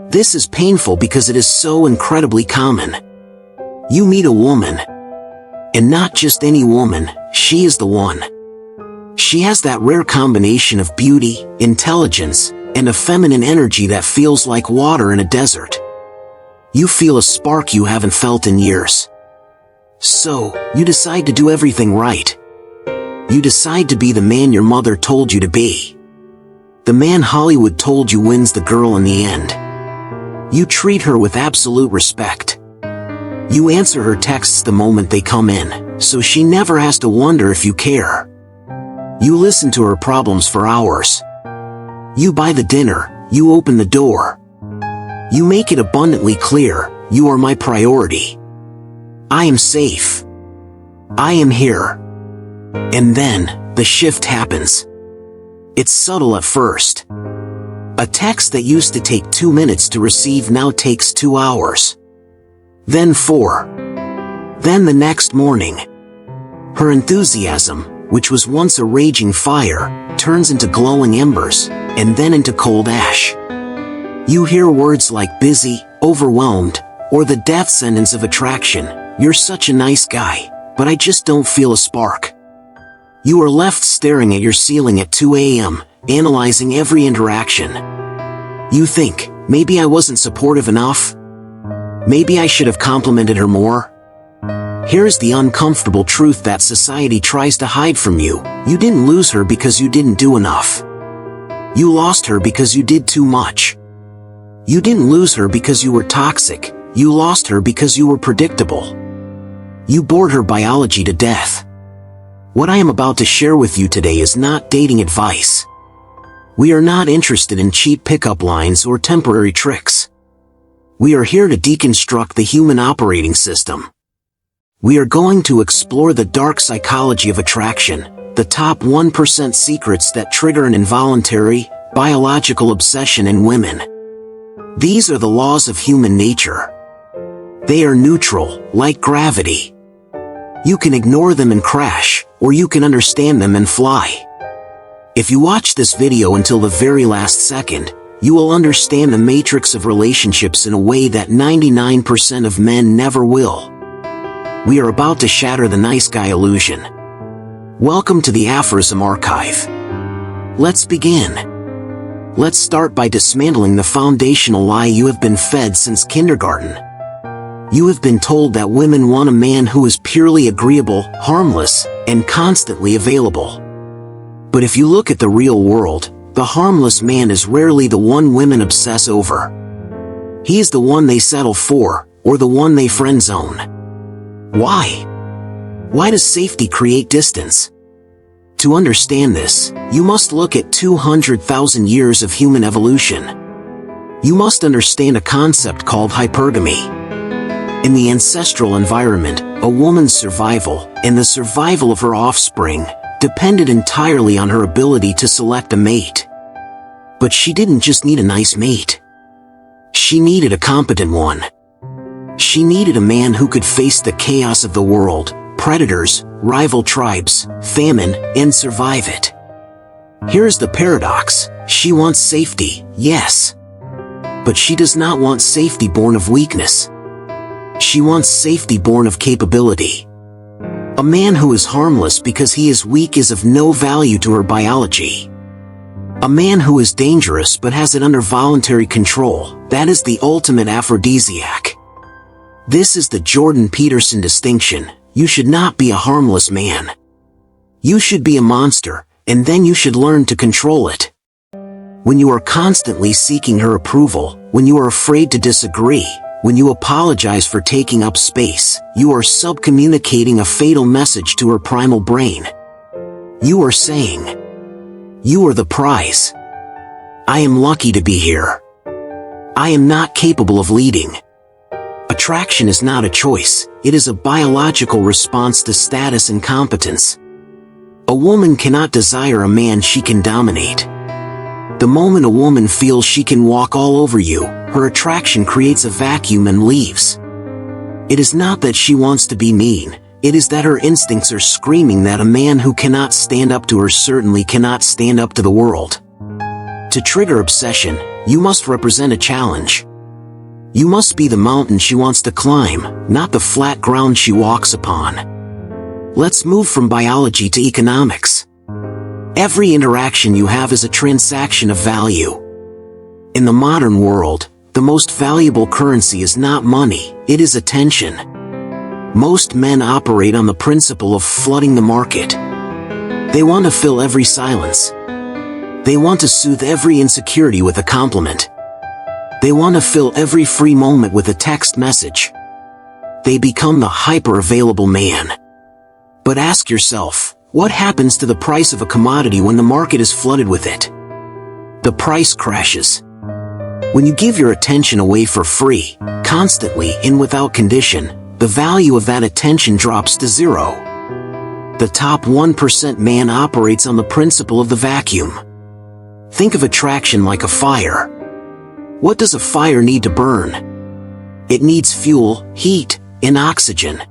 This is painful because it is so incredibly common. You meet a woman. And not just any woman, she is the one. She has that rare combination of beauty, intelligence, and a feminine energy that feels like water in a desert. You feel a spark you haven't felt in years. So, you decide to do everything right. You decide to be the man your mother told you to be. The man Hollywood told you wins the girl in the end. You treat her with absolute respect. You answer her texts the moment they come in, so she never has to wonder if you care. You listen to her problems for hours. You buy the dinner, you open the door. You make it abundantly clear, you are my priority. I am safe. I am here. And then, the shift happens. It's subtle at first. A text that used to take 2 minutes to receive now takes 2 hours. Then 4. Then the next morning. Her enthusiasm, which was once a raging fire, turns into glowing embers, and then into cold ash. You hear words like busy, overwhelmed, or the death sentence of attraction, "You're such a nice guy, but I just don't feel a spark." You are left staring at your ceiling at 2 a.m., analyzing every interaction. You think, maybe I wasn't supportive enough? Maybe I should have complimented her more? Here's the uncomfortable truth that society tries to hide from you. You didn't lose her because you didn't do enough. You lost her because you did too much. You didn't lose her because you were toxic. You lost her because you were predictable. You bored her biology to death. What I am about to share with you today is not dating advice. We are not interested in cheap pickup lines or temporary tricks. We are here to deconstruct the human operating system. We are going to explore the dark psychology of attraction, the top 1% secrets that trigger an involuntary, biological obsession in women. These are the laws of human nature. They are neutral, like gravity. You can ignore them and crash, or you can understand them and fly. If you watch this video until the very last second, you will understand the matrix of relationships in a way that 99% of men never will. We are about to shatter the nice guy illusion. Welcome to the Aphorism Archive. Let's begin. Let's start by dismantling the foundational lie you have been fed since kindergarten. You have been told that women want a man who is purely agreeable, harmless, and constantly available. But if you look at the real world, the harmless man is rarely the one women obsess over. He is the one they settle for, or the one they friend zone. Why? Why does safety create distance? To understand this, you must look at 200,000 years of human evolution. You must understand a concept called hypergamy. In the ancestral environment, a woman's survival, and the survival of her offspring, depended entirely on her ability to select a mate. But she didn't just need a nice mate. She needed a competent one. She needed a man who could face the chaos of the world, predators, rival tribes, famine, and survive it. Here's the paradox. She wants safety, yes. But she does not want safety born of weakness. She wants safety born of capability. A man who is harmless because he is weak is of no value to her biology. A man who is dangerous but has it under voluntary control, that is the ultimate aphrodisiac. This is the Jordan Peterson distinction. You should not be a harmless man. You should be a monster, and then you should learn to control it. When you are constantly seeking her approval, when you are afraid to disagree, when you apologize for taking up space, you are subcommunicating a fatal message to her primal brain. You are saying, "You are the prize. I am lucky to be here. I am not capable of leading." Attraction is not a choice, it is a biological response to status and competence. A woman cannot desire a man she can dominate. The moment a woman feels she can walk all over you, her attraction creates a vacuum and leaves. It is not that she wants to be mean, it is that her instincts are screaming that a man who cannot stand up to her certainly cannot stand up to the world. To trigger obsession, you must represent a challenge. You must be the mountain she wants to climb, not the flat ground she walks upon. Let's move from biology to economics. Every interaction you have is a transaction of value. In the modern world, the most valuable currency is not money, it is attention. Most men operate on the principle of flooding the market. They want to fill every silence. They want to soothe every insecurity with a compliment. They want to fill every free moment with a text message. They become the hyper-available man. But ask yourself, what happens to the price of a commodity when the market is flooded with it? The price crashes. When you give your attention away for free, constantly and without condition, the value of that attention drops to zero. The top 1% man operates on the principle of the vacuum. Think of attraction like a fire. What does a fire need to burn? It needs fuel, heat, and oxygen.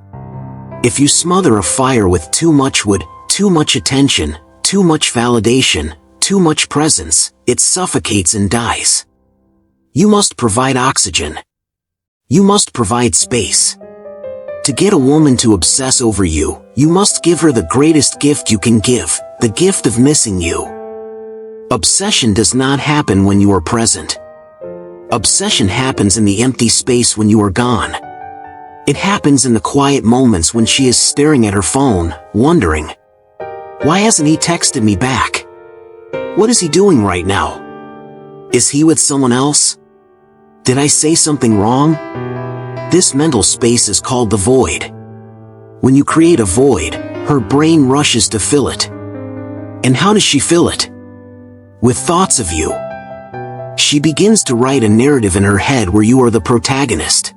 If you smother a fire with too much wood, too much attention, too much validation, too much presence, it suffocates and dies. You must provide oxygen. You must provide space. To get a woman to obsess over you, you must give her the greatest gift you can give, the gift of missing you. Obsession does not happen when you are present. Obsession happens in the empty space when you are gone. It happens in the quiet moments when she is staring at her phone, wondering, why hasn't he texted me back? What is he doing right now? Is he with someone else? Did I say something wrong? This mental space is called the void. When you create a void, her brain rushes to fill it. And how does she fill it? With thoughts of you. She begins to write a narrative in her head where you are the protagonist.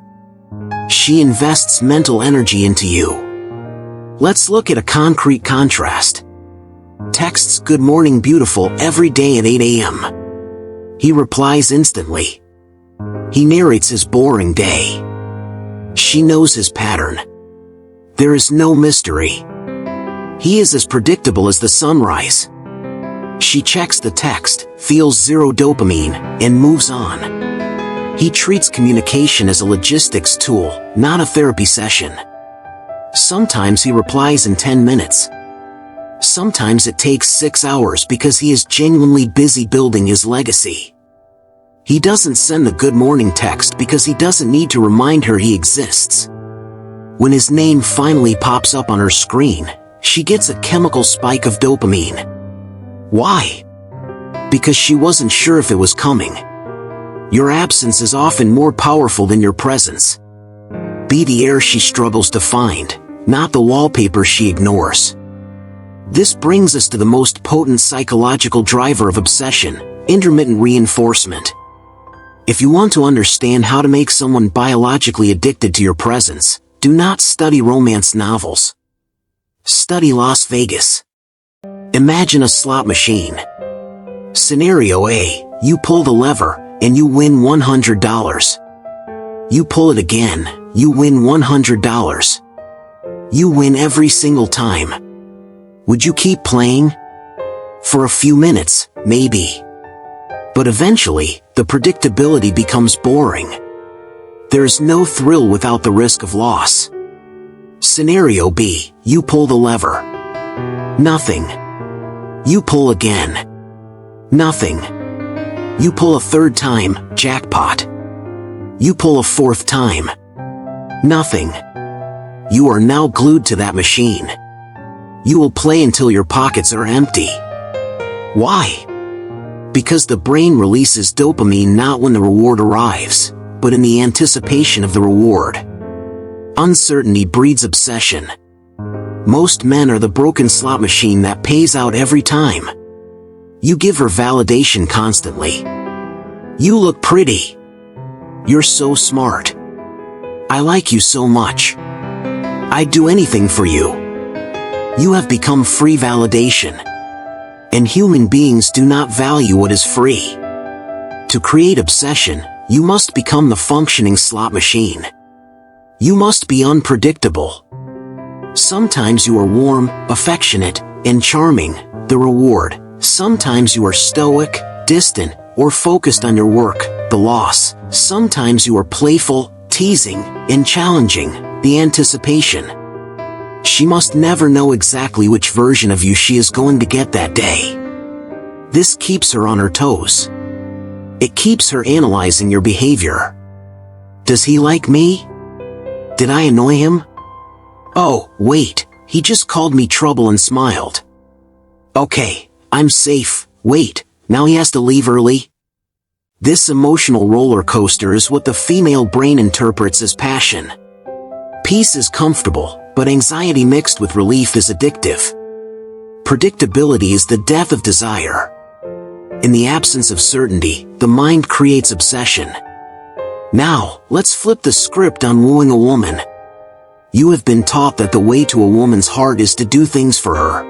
She invests mental energy into you. Let's look at a concrete contrast. Texts "Good morning beautiful" every day at 8 a.m. He replies instantly. He narrates his boring day. She knows his pattern. There is no mystery. He is as predictable as the sunrise. She checks the text, feels zero dopamine, and moves on. He treats communication as a logistics tool, not a therapy session. Sometimes he replies in 10 minutes. Sometimes it takes 6 hours because he is genuinely busy building his legacy. He doesn't send the good morning text because he doesn't need to remind her he exists. When his name finally pops up on her screen, she gets a chemical spike of dopamine. Why? Because she wasn't sure if it was coming. Your absence is often more powerful than your presence. Be the air she struggles to find, not the wallpaper she ignores. This brings us to the most potent psychological driver of obsession, intermittent reinforcement. If you want to understand how to make someone biologically addicted to your presence, do not study romance novels. Study Las Vegas. Imagine a slot machine. Scenario A, you pull the lever, and you win $100. You pull it again, you win $100. You win every single time. Would you keep playing? For a few minutes, maybe. But eventually, the predictability becomes boring. There is no thrill without the risk of loss. Scenario B, you pull the lever. Nothing. You pull again. Nothing. You pull a third time, jackpot. You pull a fourth time. Nothing. You are now glued to that machine. You will play until your pockets are empty. Why? Because the brain releases dopamine not when the reward arrives, but in the anticipation of the reward. Uncertainty breeds obsession. Most men are the broken slot machine that pays out every time. You give her validation constantly. You look pretty. You're so smart. I like you so much. I'd do anything for you. You have become free validation. And human beings do not value what is free. To create obsession, you must become the functioning slot machine. You must be unpredictable. Sometimes you are warm, affectionate, and charming, the reward. Sometimes you are stoic, distant, or focused on your work, the loss. Sometimes you are playful, teasing, and challenging, the anticipation. She must never know exactly which version of you she is going to get that day. This keeps her on her toes. It keeps her analyzing your behavior. Does he like me? Did I annoy him? Oh, wait, he just called me trouble and smiled. Okay, I'm safe. Wait, now he has to leave early? This emotional roller coaster is what the female brain interprets as passion. Peace is comfortable, but anxiety mixed with relief is addictive. Predictability is the death of desire. In the absence of certainty, the mind creates obsession. Now, let's flip the script on wooing a woman. You have been taught that the way to a woman's heart is to do things for her.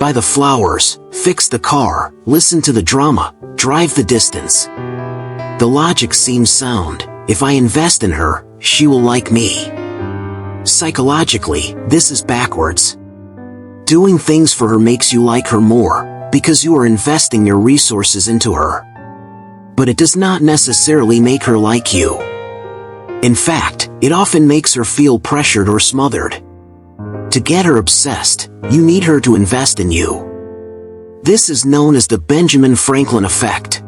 Buy the flowers, fix the car, listen to the drama, drive the distance. The logic seems sound. If I invest in her, she will like me. Psychologically, this is backwards. Doing things for her makes you like her more, because you are investing your resources into her. But it does not necessarily make her like you. In fact, it often makes her feel pressured or smothered. To get her obsessed, you need her to invest in you. This is known as the Benjamin Franklin effect.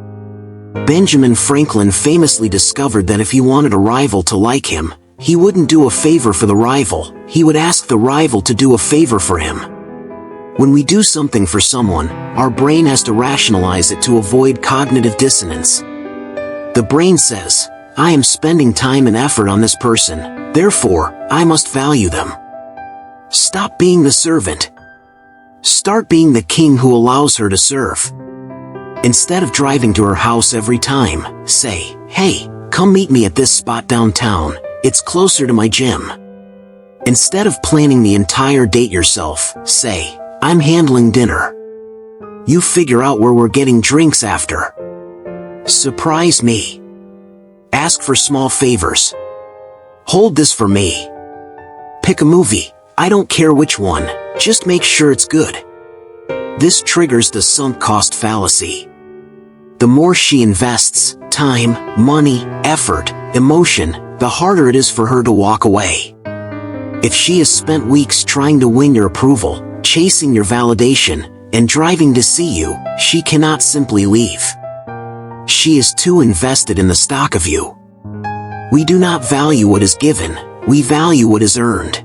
Benjamin Franklin famously discovered that if he wanted a rival to like him, he wouldn't do a favor for the rival, he would ask the rival to do a favor for him. When we do something for someone, our brain has to rationalize it to avoid cognitive dissonance. The brain says, I am spending time and effort on this person, therefore, I must value them. Stop being the servant. Start being the king who allows her to serve. Instead of driving to her house every time, say, hey, come meet me at this spot downtown, it's closer to my gym. Instead of planning the entire date yourself, say, I'm handling dinner. You figure out where we're getting drinks after. Surprise me. Ask for small favors. Hold this for me. Pick a movie. I don't care which one, just make sure it's good. This triggers the sunk cost fallacy. The more she invests, time, money, effort, emotion, the harder it is for her to walk away. If she has spent weeks trying to win your approval, chasing your validation, and driving to see you, she cannot simply leave. She is too invested in the stock of you. We do not value what is given, we value what is earned.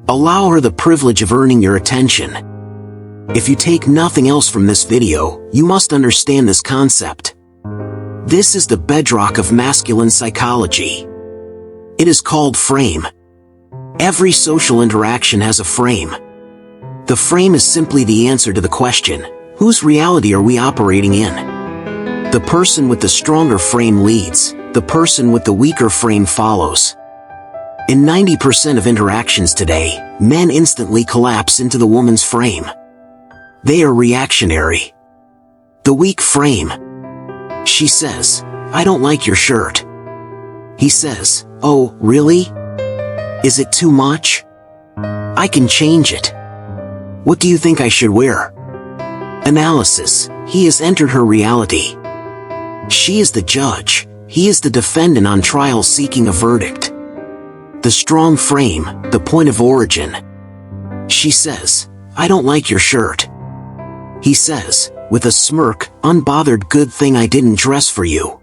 Allow her the privilege of earning your attention. If you take nothing else from this video, you must understand this concept. This is the bedrock of masculine psychology. It is called frame. Every social interaction has a frame. The frame is simply the answer to the question, whose reality are we operating in? The person with the stronger frame leads, the person with the weaker frame follows. In 90% of interactions today, men instantly collapse into the woman's frame. They are reactionary. The weak frame. She says, I don't like your shirt. He says, oh, really? Is it too much? I can change it. What do you think I should wear? Analysis. He has entered her reality. She is the judge. He is the defendant on trial seeking a verdict. The strong frame, the point of origin. She says, I don't like your shirt. He says, with a smirk, unbothered, good thing I didn't dress for you.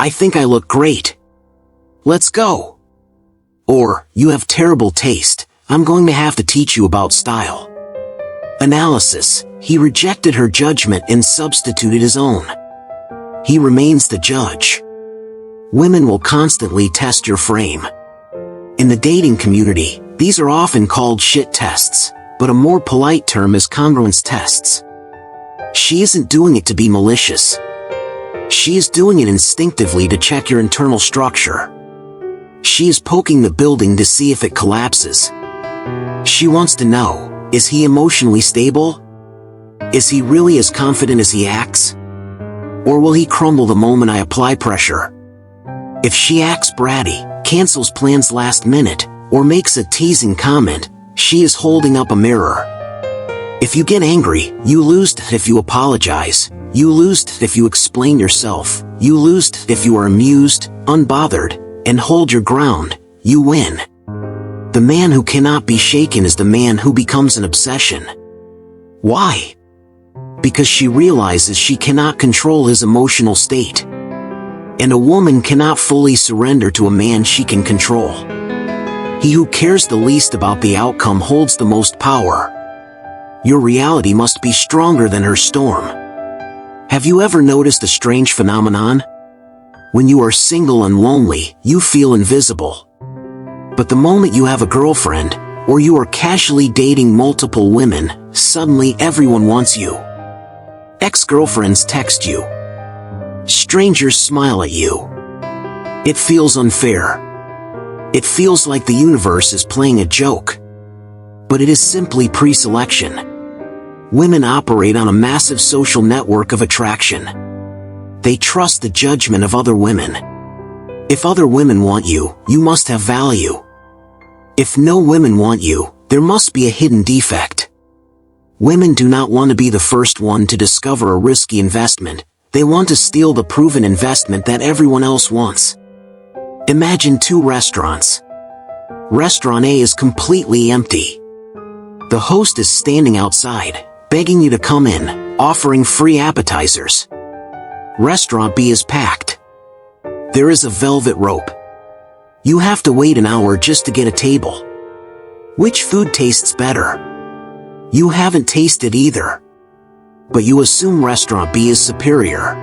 I think I look great. Let's go. Or, you have terrible taste, I'm going to have to teach you about style. Analysis. He rejected her judgment and substituted his own. He remains the judge. Women will constantly test your frame. In the dating community, these are often called shit tests, but a more polite term is congruence tests. She isn't doing it to be malicious. She is doing it instinctively to check your internal structure. She is poking the building to see if it collapses. She wants to know, is he emotionally stable? Is he really as confident as he acts? Or will he crumble the moment I apply pressure? If she acts bratty, cancels plans last minute, or makes a teasing comment, she is holding up a mirror. If you get angry, you lose. If you apologize, you lose. If you explain yourself, you lose. If you are amused, unbothered, and hold your ground, you win. The man who cannot be shaken is the man who becomes an obsession. Why? Because she realizes she cannot control his emotional state. And a woman cannot fully surrender to a man she can control. He who cares the least about the outcome holds the most power. Your reality must be stronger than her storm. Have you ever noticed a strange phenomenon? When you are single and lonely, you feel invisible. But the moment you have a girlfriend, or you are casually dating multiple women, suddenly everyone wants you. Ex-girlfriends text you. Strangers smile at you. It feels unfair. It feels like the universe is playing a joke. But it is simply pre-selection. Women operate on a massive social network of attraction. They trust the judgment of other women. If other women want you, you must have value. If no women want you, there must be a hidden defect. Women do not want to be the first one to discover a risky investment. They want to steal the proven investment that everyone else wants. Imagine two restaurants. Restaurant A is completely empty. The host is standing outside, begging you to come in, offering free appetizers. Restaurant B is packed. There is a velvet rope. You have to wait an hour just to get a table. Which food tastes better? You haven't tasted either. But you assume restaurant B is superior.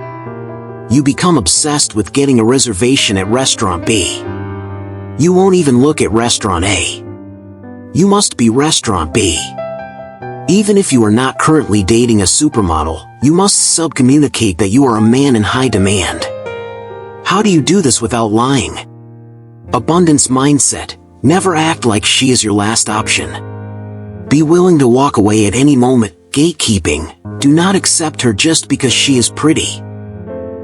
You become obsessed with getting a reservation at restaurant B. You won't even look at restaurant A. You must be restaurant B. Even if you are not currently dating a supermodel, you must subcommunicate that you are a man in high demand. How do you do this without lying? Abundance mindset. Never act like she is your last option. Be willing to walk away at any moment. Gatekeeping. Do not accept her just because she is pretty.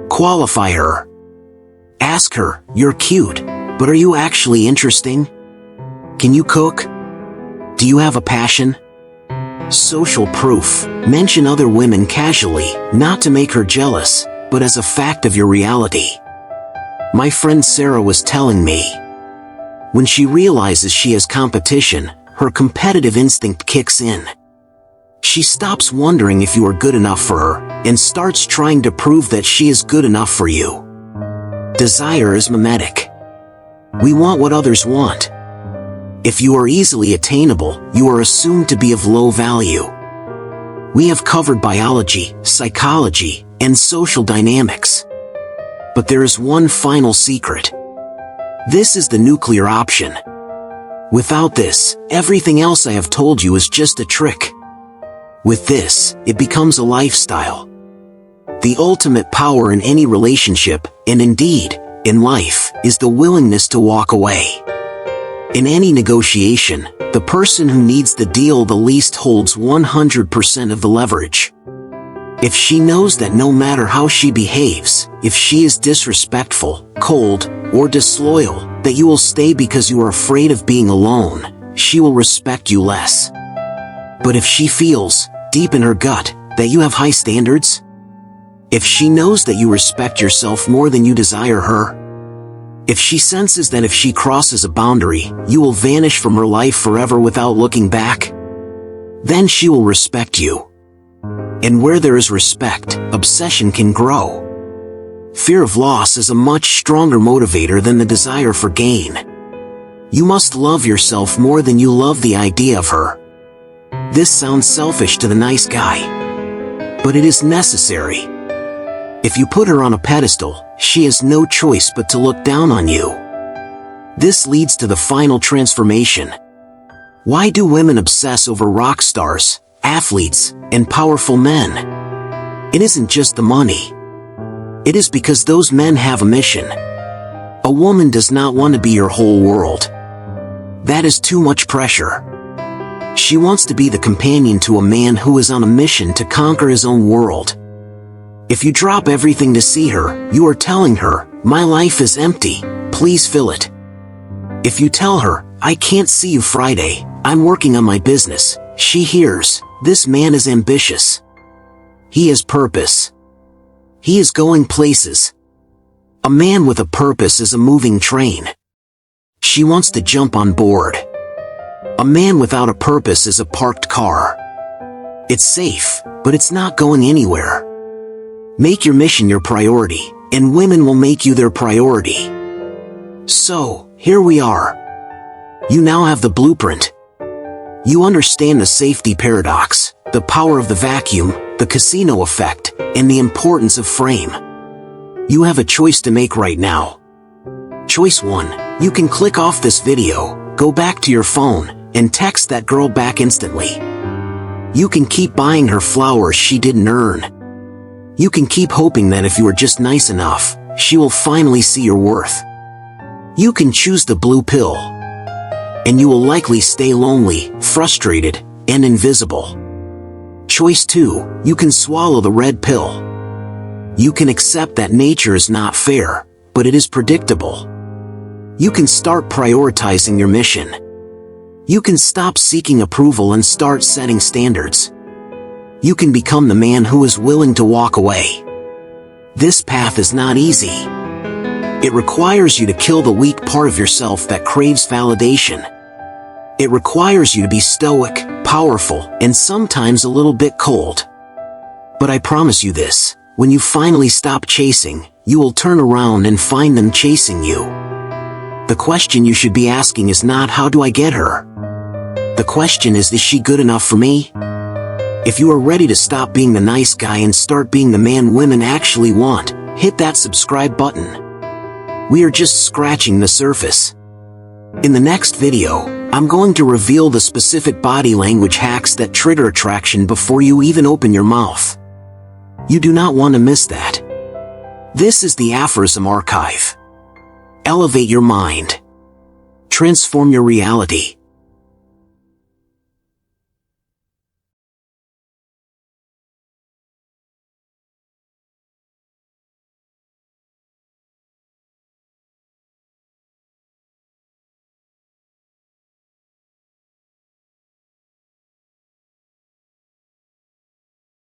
Qualify her. Ask her, "You're cute, but are you actually interesting? Can you cook? Do you have a passion?" Social proof. Mention other women casually, not to make her jealous, but as a fact of your reality. My friend Sarah was telling me, when she realizes she has competition, her competitive instinct kicks in. She stops wondering if you are good enough for her, and starts trying to prove that she is good enough for you. Desire is mimetic. We want what others want. If you are easily attainable, you are assumed to be of low value. We have covered biology, psychology, and social dynamics. But there is one final secret. This is the nuclear option. Without this, everything else I have told you is just a trick. With this, it becomes a lifestyle. The ultimate power in any relationship, and indeed, in life, is the willingness to walk away. In any negotiation, the person who needs the deal the least holds 100% of the leverage. If she knows that no matter how she behaves, if she is disrespectful, cold, or disloyal, that you will stay because you are afraid of being alone, she will respect you less. But if she feels, deep in her gut, that you have high standards, if she knows that you respect yourself more than you desire her, if she senses that if she crosses a boundary, you will vanish from her life forever without looking back, then she will respect you. And where there is respect, obsession can grow. Fear of loss is a much stronger motivator than the desire for gain. You must love yourself more than you love the idea of her. This sounds selfish to the nice guy, but it is necessary. If you put her on a pedestal, she has no choice but to look down on you. This leads to the final transformation. Why do women obsess over rock stars, athletes, and powerful men? It isn't just the money. It is because those men have a mission. A woman does not want to be your whole world. That is too much pressure. She wants to be the companion to a man who is on a mission to conquer his own world. If you drop everything to see her, you are telling her, "My life is empty, please fill it." If you tell her, "I can't see you Friday, I'm working on my business," she hears, This man is ambitious. He has purpose. He is going places. A man with a purpose is a moving train. She wants to jump on board. A man without a purpose is a parked car. It's safe, but it's not going anywhere. Make your mission your priority, and women will make you their priority. So, here we are. You now have the blueprint. You understand the safety paradox, the power of the vacuum, the casino effect, and the importance of frame. You have a choice to make right now. Choice 1. You can click off this video, go back to your phone, and text that girl back instantly. You can keep buying her flowers she didn't earn. You can keep hoping that if you are just nice enough, she will finally see your worth. You can choose the blue pill. And you will likely stay lonely, frustrated, and invisible. Choice 2. You can swallow the red pill. You can accept that nature is not fair, but it is predictable. You can start prioritizing your mission. You can stop seeking approval and start setting standards. You can become the man who is willing to walk away. This path is not easy. It requires you to kill the weak part of yourself that craves validation. It requires you to be stoic, powerful, and sometimes a little bit cold. But I promise you this, when you finally stop chasing, you will turn around and find them chasing you. The question you should be asking is not how do I get her? The question is she good enough for me? If you are ready to stop being the nice guy and start being the man women actually want, hit that subscribe button. We are just scratching the surface. In the next video, I'm going to reveal the specific body language hacks that trigger attraction before you even open your mouth. You do not want to miss that. This is the Aphorism Archive. Elevate your mind. Transform your reality.